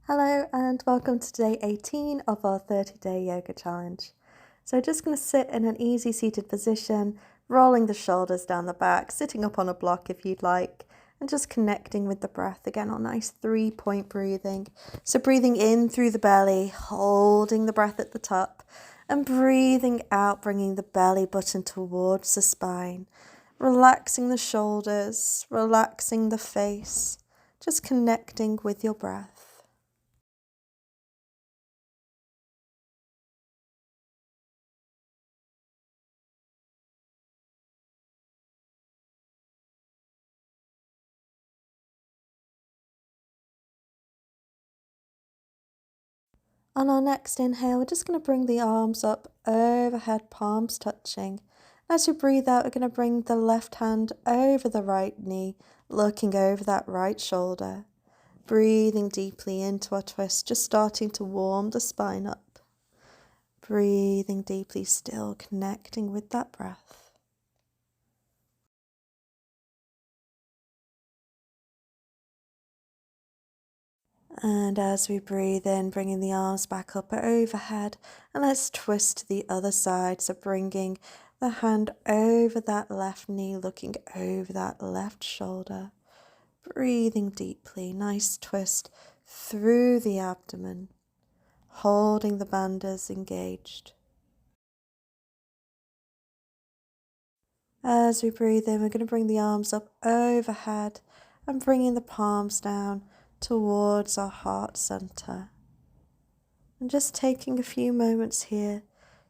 Hello and welcome to day 18 of our 30-day yoga challenge. So just going to sit in an easy seated position, rolling the shoulders down the back, sitting up on a block if you'd like, and just connecting with the breath. Again, our nice 3-point breathing. So breathing in through the belly, holding the breath at the top, and breathing out, bringing the belly button towards the spine, relaxing the shoulders, relaxing the face, just connecting with your breath. On our next inhale, we're just going to bring the arms up overhead, palms touching. As you breathe out, we're going to bring the left hand over the right knee, looking over that right shoulder. Breathing deeply into our twist, just starting to warm the spine up. Breathing deeply, still connecting with that breath. And as we breathe in, bringing the arms back up overhead, and let's twist to the other side. So bringing the hand over that left knee, looking over that left shoulder. Breathing deeply, nice twist through the abdomen, holding the bandhas engaged. As we breathe in, we're going to bring the arms up overhead and bringing the palms down towards our heart center. And just taking a few moments here,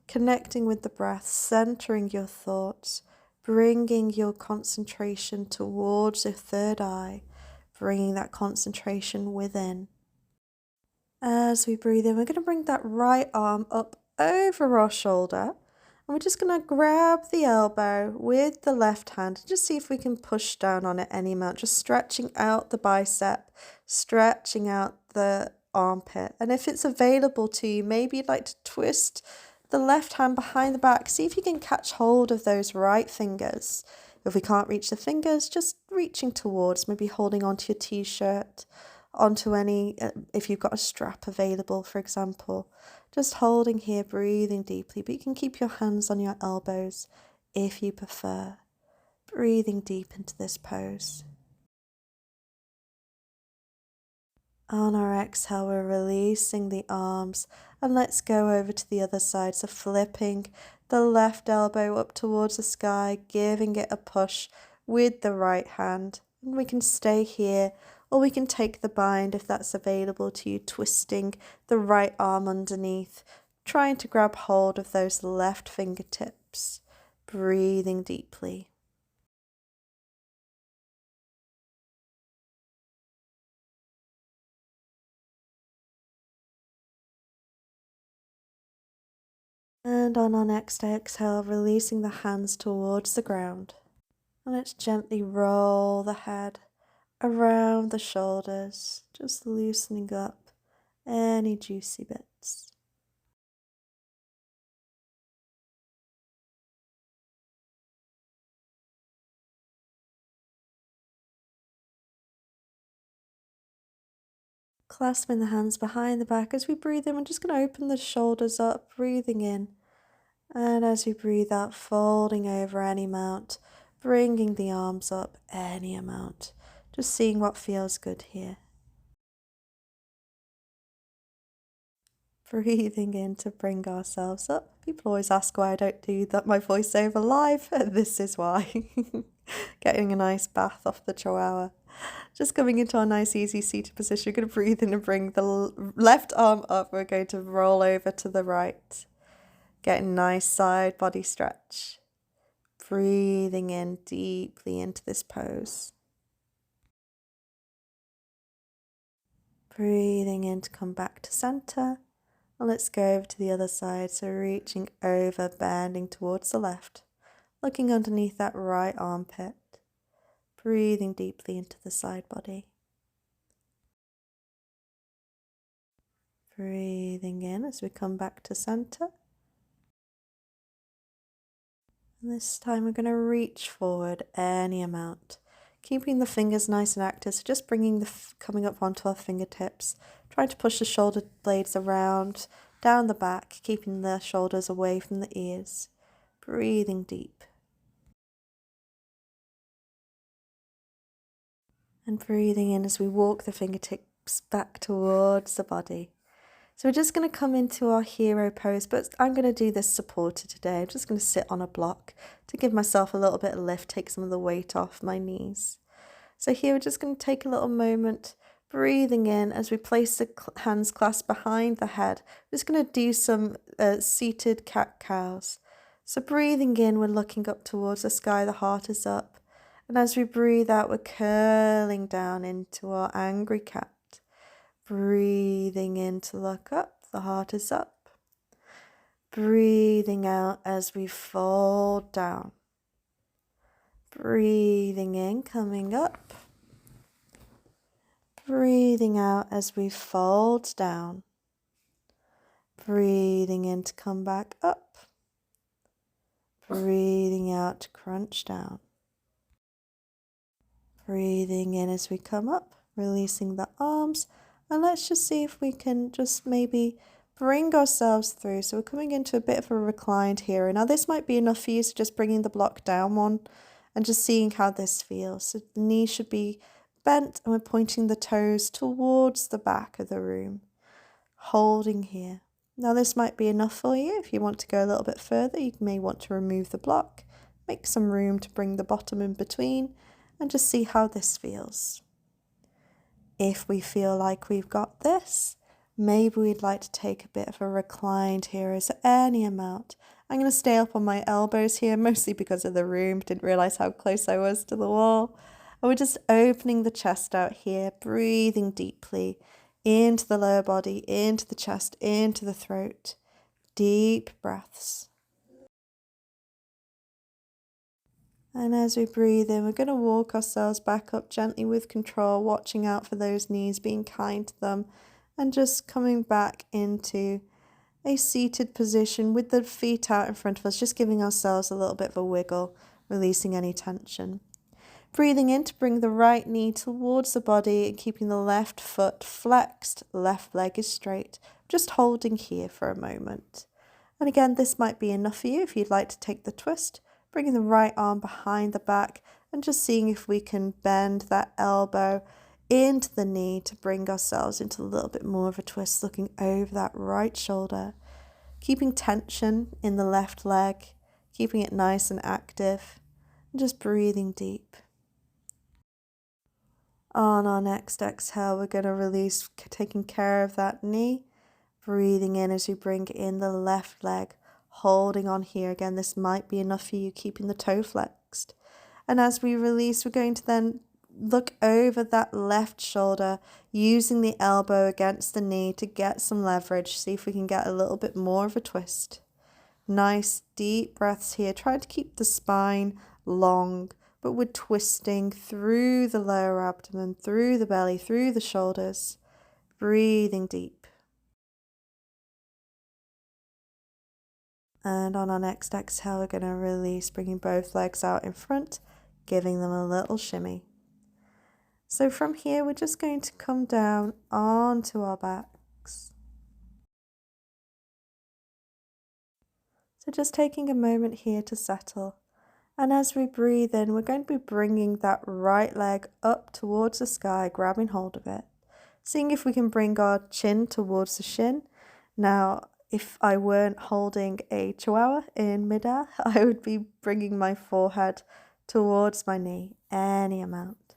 connecting with the breath, centering your thoughts, bringing your concentration towards your third eye, bringing that concentration within. As we breathe in, we're going to bring that right arm up over our shoulder. And we're just going to grab the elbow with the left hand and just see if we can push down on it any amount, just stretching out the bicep, stretching out the armpit. And if it's available to you, maybe you'd like to twist the left hand behind the back. See if you can catch hold of those right fingers. If we can't reach the fingers, just reaching towards, maybe holding onto your t-shirt, onto any, if you've got a strap available, for example. Just holding here, breathing deeply, but you can keep your hands on your elbows if you prefer. Breathing deep into this pose. On our exhale, we're releasing the arms and let's go over to the other side. So flipping the left elbow up towards the sky, giving it a push with the right hand. And we can stay here, or we can take the bind if that's available to you, twisting the right arm underneath, trying to grab hold of those left fingertips, breathing deeply. And on our next exhale, releasing the hands towards the ground. And let's gently roll the head around the shoulders, just loosening up any juicy bits. Clasping the hands behind the back as we breathe in, we're just going to open the shoulders up, breathing in. And as we breathe out, folding over any amount, bringing the arms up any amount. Just seeing what feels good here. Breathing in to bring ourselves up. People always ask why I don't do that, my voiceover live. This is why. Getting a nice bath off the chihuahua. Just coming into our nice easy seated position. We're going to breathe in and bring the left arm up. We're going to roll over to the right. Getting nice side body stretch. Breathing in deeply into this pose. Breathing in to come back to center. And let's go over to the other side. So reaching over, bending towards the left. Looking underneath that right armpit. Breathing deeply into the side body. Breathing in as we come back to center. And this time we're going to reach forward any amount, keeping the fingers nice and active. So just bringing coming up onto our fingertips, trying to push the shoulder blades around, down the back, keeping the shoulders away from the ears. Breathing deep. And breathing in as we walk the fingertips back towards the body. So we're just going to come into our hero pose, but I'm going to do this supported today. I'm just going to sit on a block to give myself a little bit of lift, take some of the weight off my knees. So here we're just going to take a little moment, breathing in as we place the hands clasped behind the head. We're just going to do some seated cat-cows. So breathing in, we're looking up towards the sky, the heart is up. And as we breathe out, we're curling down into our angry cat. Breathing in to look up, the heart is up. Breathing out as we fold down. Breathing in, coming up. Breathing out as we fold down. Breathing in to come back up. Breathing out to crunch down. Breathing in as we come up, releasing the arms. And let's just see if we can just maybe bring ourselves through. So we're coming into a bit of a reclined here. Now this might be enough for you, so just bringing the block down one and just seeing how this feels. So the knees should be bent and we're pointing the toes towards the back of the room. Holding here. Now this might be enough for you. If you want to go a little bit further, you may want to remove the block. Make some room to bring the bottom in between and just see how this feels. If we feel like we've got this, maybe we'd like to take a bit of a reclined here as any amount. I'm going to stay up on my elbows here, mostly because of the room. Didn't realize how close I was to the wall. And we're just opening the chest out here, breathing deeply into the lower body, into the chest, into the throat. Deep breaths. And as we breathe in, we're going to walk ourselves back up gently with control, watching out for those knees, being kind to them, and just coming back into a seated position with the feet out in front of us, just giving ourselves a little bit of a wiggle, releasing any tension. Breathing in to bring the right knee towards the body and keeping the left foot flexed, left leg is straight, just holding here for a moment. And again, this might be enough for you if you'd like to take the twist. Bringing the right arm behind the back and just seeing if we can bend that elbow into the knee to bring ourselves into a little bit more of a twist, looking over that right shoulder. Keeping tension in the left leg, keeping it nice and active, and just breathing deep. On our next exhale, we're going to release, taking care of that knee. Breathing in as we bring in the left leg. Holding on here again, this might be enough for you, keeping the toe flexed. And as we release, we're going to then look over that left shoulder, using the elbow against the knee to get some leverage. See if we can get a little bit more of a twist. Nice deep breaths here. Try to keep the spine long, but we're twisting through the lower abdomen, through the belly, through the shoulders. Breathing deep. And on our next exhale, we're going to release, bringing both legs out in front, giving them a little shimmy. So from here, we're just going to come down onto our backs. So just taking a moment here to settle. And as we breathe in, we're going to be bringing that right leg up towards the sky, grabbing hold of it. Seeing if we can bring our chin towards the shin. Now, if I weren't holding a chihuahua in midair, I would be bringing my forehead towards my knee, any amount.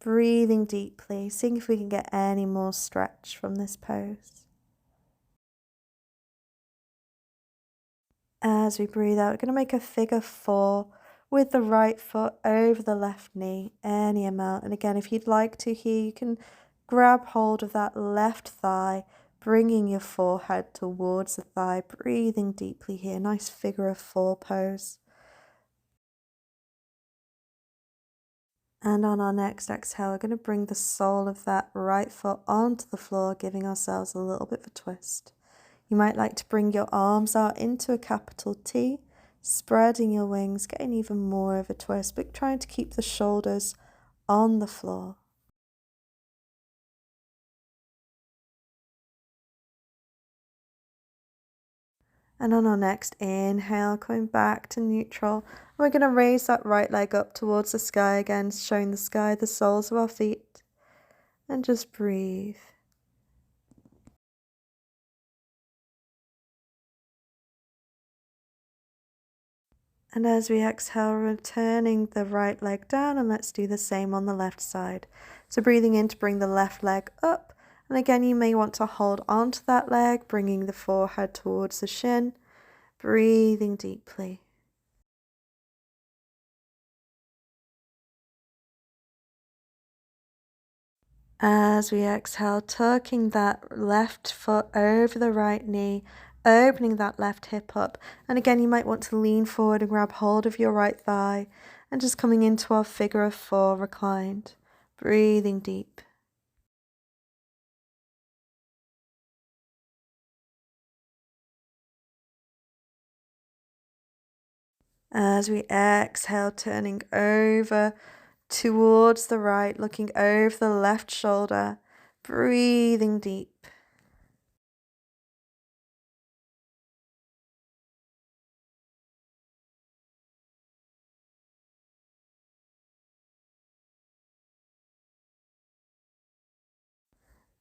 Breathing deeply, seeing if we can get any more stretch from this pose. As we breathe out, we're going to make a figure 4 with the right foot over the left knee, any amount. And again, if you'd like to here, you can grab hold of that left thigh, bringing your forehead towards the thigh, breathing deeply here. Nice figure of 4 pose. And on our next exhale, we're going to bring the sole of that right foot onto the floor, giving ourselves a little bit of a twist. You might like to bring your arms out into a capital T, spreading your wings, getting even more of a twist, but trying to keep the shoulders on the floor. And on our next inhale, coming back to neutral, we're going to raise that right leg up towards the sky again, showing the sky the soles of our feet. And just breathe. And as we exhale, returning the right leg down, and let's do the same on the left side. So breathing in to bring the left leg up. And again, you may want to hold onto that leg, bringing the forehead towards the shin, breathing deeply. As we exhale, tucking that left foot over the right knee, opening that left hip up. And again, you might want to lean forward and grab hold of your right thigh and just coming into our figure of four reclined, breathing deep. As we exhale, turning over towards the right, looking over the left shoulder, breathing deep.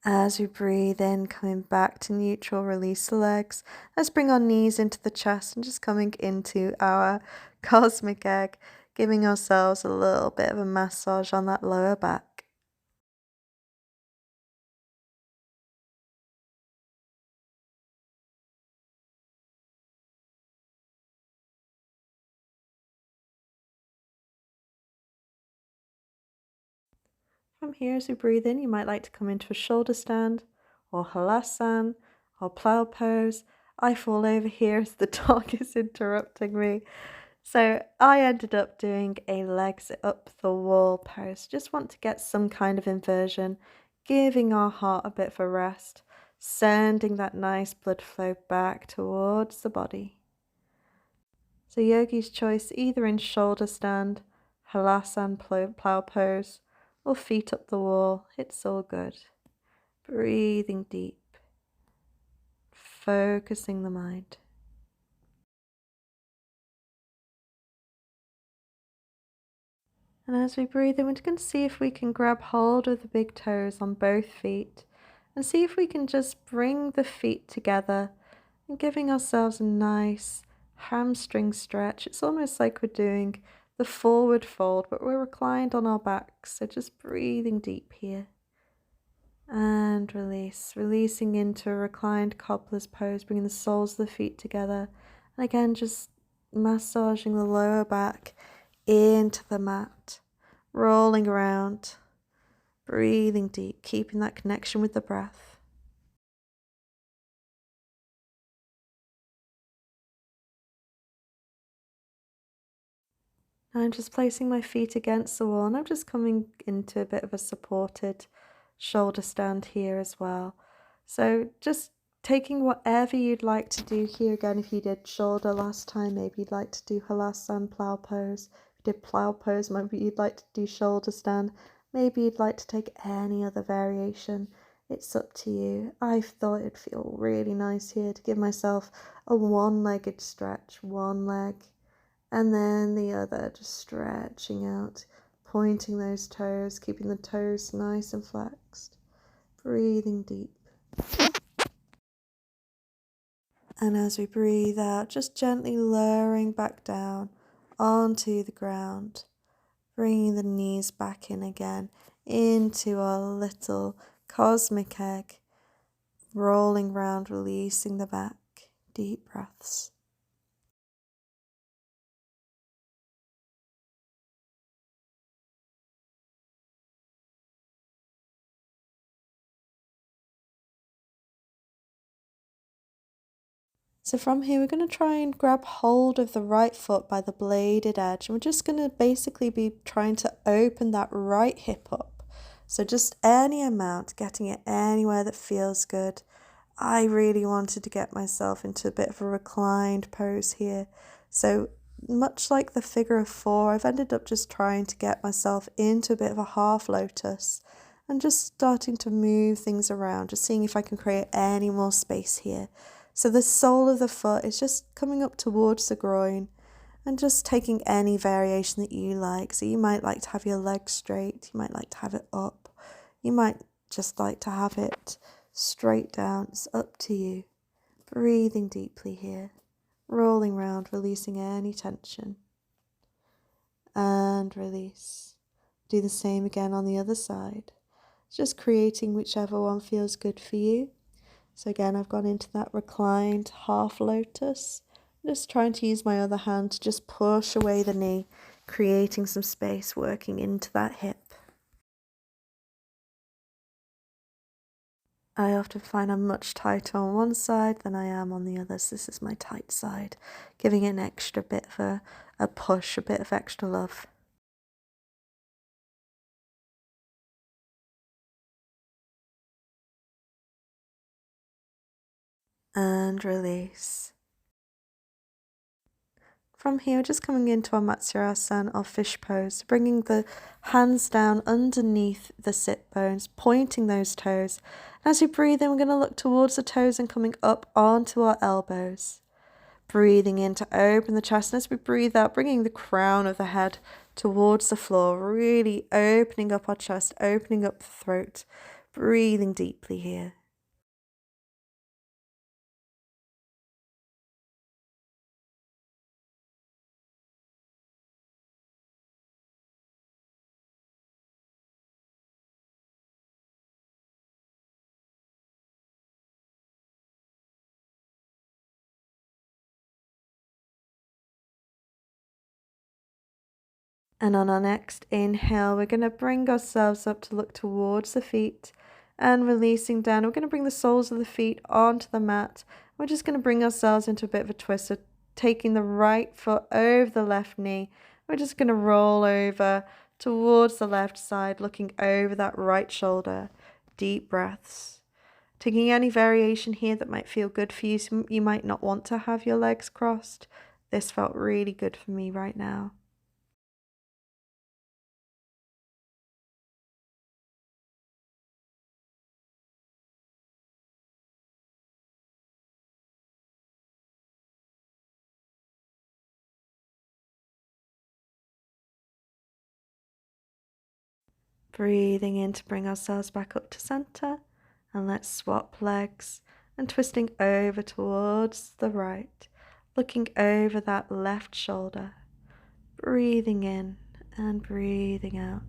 As we breathe in, coming back to neutral, release the legs. Let's bring our knees into the chest and just coming into our cosmic egg, giving ourselves a little bit of a massage on that lower back. From here, as we breathe in, you might like to come into a shoulder stand or halasana or plow pose. I fall over here as the dog is interrupting me. So I ended up doing a legs up the wall pose. Just want to get some kind of inversion, giving our heart a bit of a rest, sending that nice blood flow back towards the body. So yogi's choice, either in shoulder stand, halasana plow pose, or feet up the wall. It's all good. Breathing deep, focusing the mind. And as we breathe in, we're going to see if we can grab hold of the big toes on both feet and see if we can just bring the feet together and giving ourselves a nice hamstring stretch. It's almost like we're doing the forward fold, but we're reclined on our backs. So just breathing deep here. And release, releasing into a reclined cobbler's pose, bringing the soles of the feet together. And again, just massaging the lower back into the mat, rolling around, breathing deep, keeping that connection with the breath. Now I'm just placing my feet against the wall and I'm just coming into a bit of a supported shoulder stand here as well. So just taking whatever you'd like to do here. Again, if you did shoulder last time, maybe you'd like to do halasana plow pose. If you did plow pose, maybe you'd like to do shoulder stand. Maybe you'd like to take any other variation. It's up to you. I thought it'd feel really nice here to give myself a one-legged stretch, one leg, and then the other, just stretching out, pointing those toes, keeping the toes nice and flexed, breathing deep. And as we breathe out, just gently lowering back down onto the ground, bringing the knees back in again into our little cosmic egg, rolling round, releasing the back. Deep breaths. So from here, we're going to try and grab hold of the right foot by the bladed edge. And we're just going to basically be trying to open that right hip up. So just any amount, getting it anywhere that feels good. I really wanted to get myself into a bit of a reclined pose here. So much like the figure of four, I've ended up just trying to get myself into a bit of a half lotus and just starting to move things around, just seeing if I can create any more space here. So the sole of the foot is just coming up towards the groin and just taking any variation that you like. So you might like to have your legs straight, you might like to have it up, you might just like to have it straight down. It's up to you. Breathing deeply here, rolling round, releasing any tension, and release. Do the same again on the other side, just creating whichever one feels good for you. So again, I've gone into that reclined half lotus, just trying to use my other hand to just push away the knee, creating some space, working into that hip. I often find I'm much tighter on one side than I am on the other, so this is my tight side, giving it an extra bit of a push, a bit of extra love. And release. From here, just coming into our Matsyasana or fish pose, bringing the hands down underneath the sit bones, pointing those toes. And as you breathe in, we're going to look towards the toes and coming up onto our elbows. Breathing in to open the chest, and as we breathe out, bringing the crown of the head towards the floor, really opening up our chest, opening up the throat, breathing deeply here. And on our next inhale, we're going to bring ourselves up to look towards the feet and releasing down. We're going to bring the soles of the feet onto the mat. We're just going to bring ourselves into a bit of a twist, so taking the right foot over the left knee. We're just going to roll over towards the left side, looking over that right shoulder. Deep breaths. Taking any variation here that might feel good for you. So you might not want to have your legs crossed. This felt really good for me right now. Breathing in to bring ourselves back up to center, and let's swap legs and twisting over towards the right, looking over that left shoulder, breathing in and breathing out.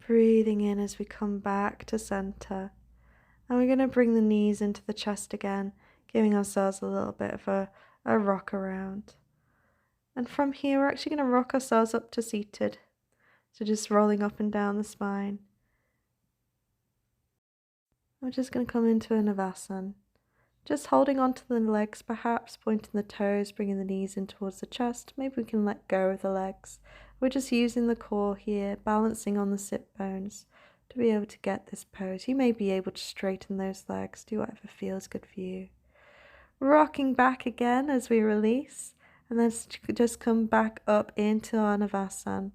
Breathing in as we come back to center. And we're going to bring the knees into the chest again, giving ourselves a little bit of a rock around. And from here, we're actually going to rock ourselves up to seated. So just rolling up and down the spine. We're just going to come into a Navasana. Just holding onto the legs, perhaps pointing the toes, bringing the knees in towards the chest. Maybe we can let go of the legs. We're just using the core here, balancing on the sit bones to be able to get this pose. You may be able to straighten those legs, do whatever feels good for you. Rocking back again as we release, and then just come back up into our Navasana.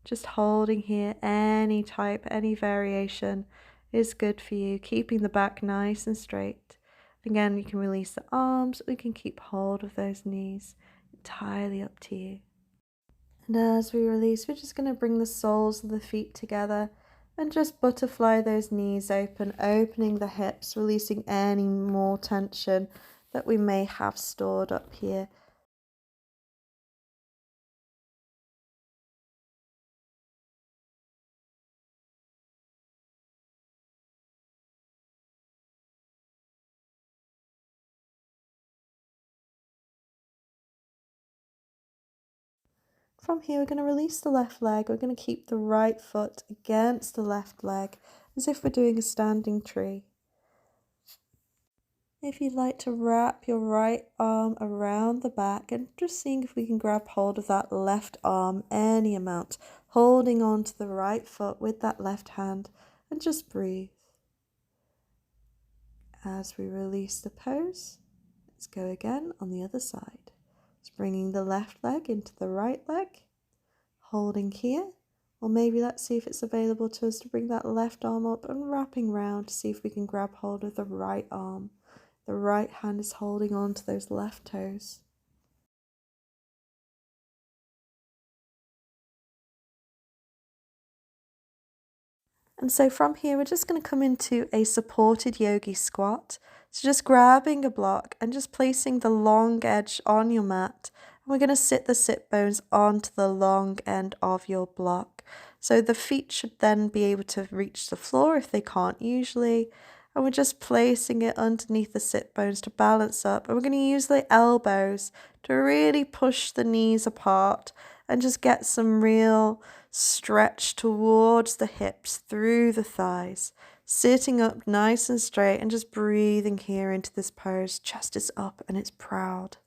Just holding here, any type, any variation is good for you, keeping the back nice and straight. Again, you can release the arms, or you can keep hold of those knees, entirely up to you. And as we release, we're just going to bring the soles of the feet together and just butterfly those knees open, opening the hips, releasing any more tension that we may have stored up here. From here, we're going to release the left leg. We're going to keep the right foot against the left leg as if we're doing a standing tree. If you'd like to wrap your right arm around the back and just seeing if we can grab hold of that left arm any amount, holding on to the right foot with that left hand, and just breathe. As we release the pose, let's go again on the other side. Just bringing the left leg into the right leg, holding here, or maybe let's see if it's available to us to bring that left arm up and wrapping round to see if we can grab hold of the right arm. The right hand is holding on to those left toes. And so from here, we're just going to come into a supported yogi squat. So just grabbing a block and just placing the long edge on your mat. And we're going to sit the sit bones onto the long end of your block. So the feet should then be able to reach the floor if they can't usually. And we're just placing it underneath the sit bones to balance up. And we're going to use the elbows to really push the knees apart and just get some real stretch towards the hips, through the thighs. Sitting up nice and straight and just breathing here into this pose. Chest is up and it's proud.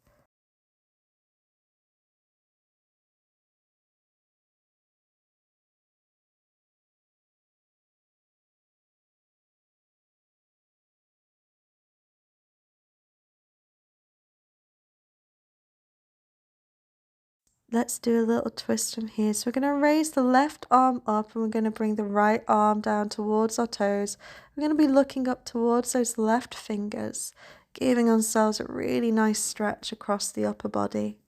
Let's do a little twist from here. So we're going to raise the left arm up and we're going to bring the right arm down towards our toes. We're going to be looking up towards those left fingers, giving ourselves a really nice stretch across the upper body.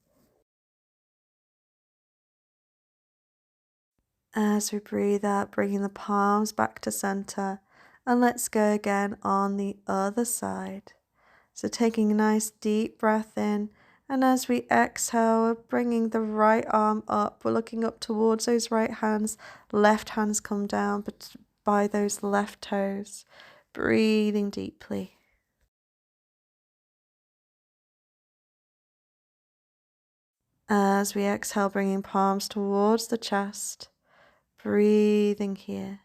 As we breathe out, bringing the palms back to center. And let's go again on the other side. So taking a nice deep breath in. And as we exhale, we're bringing the right arm up. We're looking up towards those right hands. Left hands come down by those left toes. Breathing deeply. As we exhale, bringing palms towards the chest. Breathing here.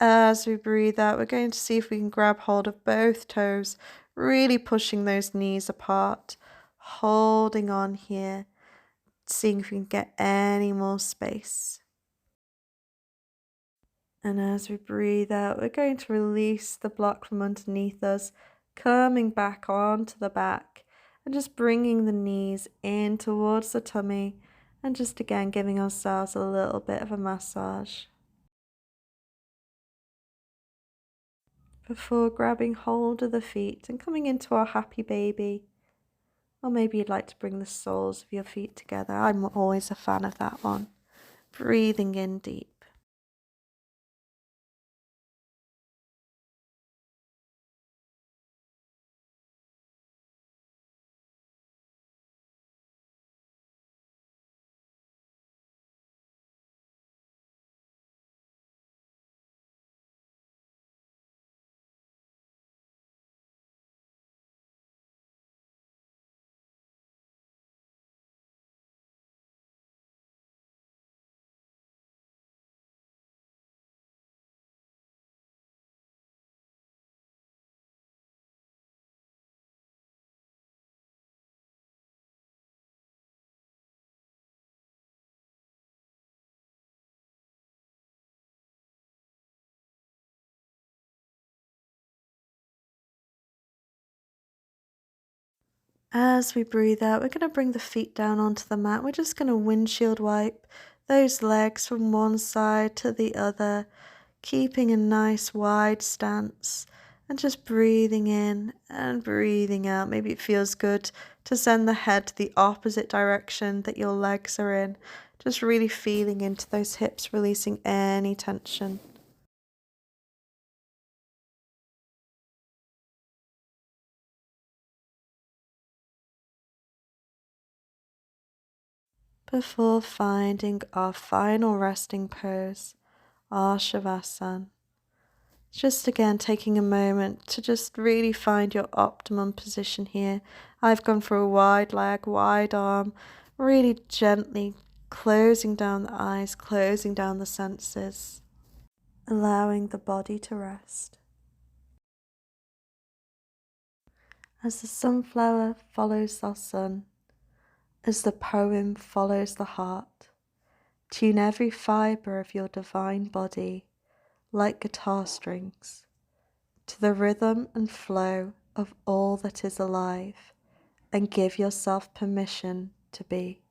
As we breathe out, we're going to see if we can grab hold of both toes, really pushing those knees apart, holding on here, seeing if we can get any more space. And as we breathe out, we're going to release the block from underneath us, coming back onto the back and just bringing the knees in towards the tummy and just again giving ourselves a little bit of a massage. Before grabbing hold of the feet and coming into our happy baby. Or maybe you'd like to bring the soles of your feet together. I'm always a fan of that one. Breathing in deep. As we breathe out, we're going to bring the feet down onto the mat. We're just going to windshield wipe those legs from one side to the other, keeping a nice wide stance and just breathing in and breathing out. Maybe it feels good to send the head to the opposite direction that your legs are in. Just really feeling into those hips, releasing any tension. Before finding our final resting pose, our Shavasana. Just again taking a moment to just really find your optimum position here. I've gone for a wide leg, wide arm, really gently closing down the eyes, closing down the senses, allowing the body to rest. As the sunflower follows the sun, as the poem follows the heart, tune every fibre of your divine body like guitar strings to the rhythm and flow of all that is alive, and give yourself permission to be.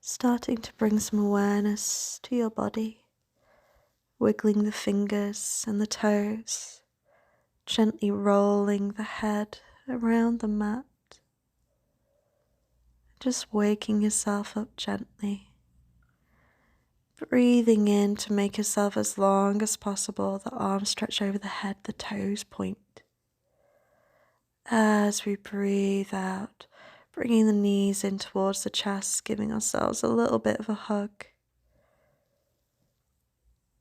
Starting to bring some awareness to your body, wiggling the fingers and the toes, gently rolling the head around the mat, just waking yourself up gently. Breathing in to make yourself as long as possible, the arms stretch over the head, the toes point. As we breathe out, bringing the knees in towards the chest, giving ourselves a little bit of a hug.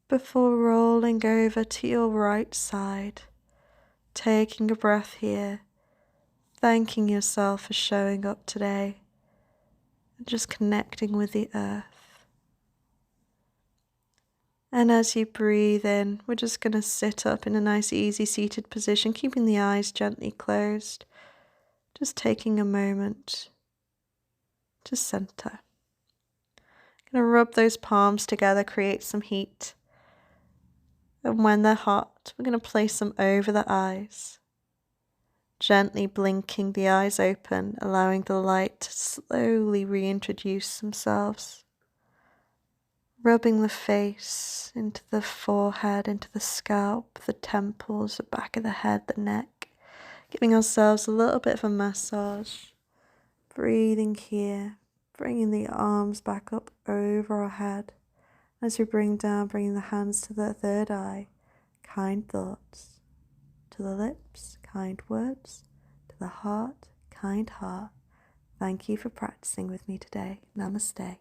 Before rolling over to your right side, taking a breath here, thanking yourself for showing up today, and just connecting with the earth. And as you breathe in, we're just going to sit up in a nice easy seated position, keeping the eyes gently closed, just taking a moment to center. Going to rub those palms together, create some heat. And when they're hot, we're going to place them over the eyes. Gently blinking the eyes open, allowing the light to slowly reintroduce themselves. Rubbing the face into the forehead, into the scalp, the temples, the back of the head, the neck. Giving ourselves a little bit of a massage. Breathing here, bringing the arms back up over our head. As we bring down, bringing the hands to the third eye. Kind thoughts. To the lips, kind words. To the heart, kind heart. Thank you for practicing with me today. Namaste.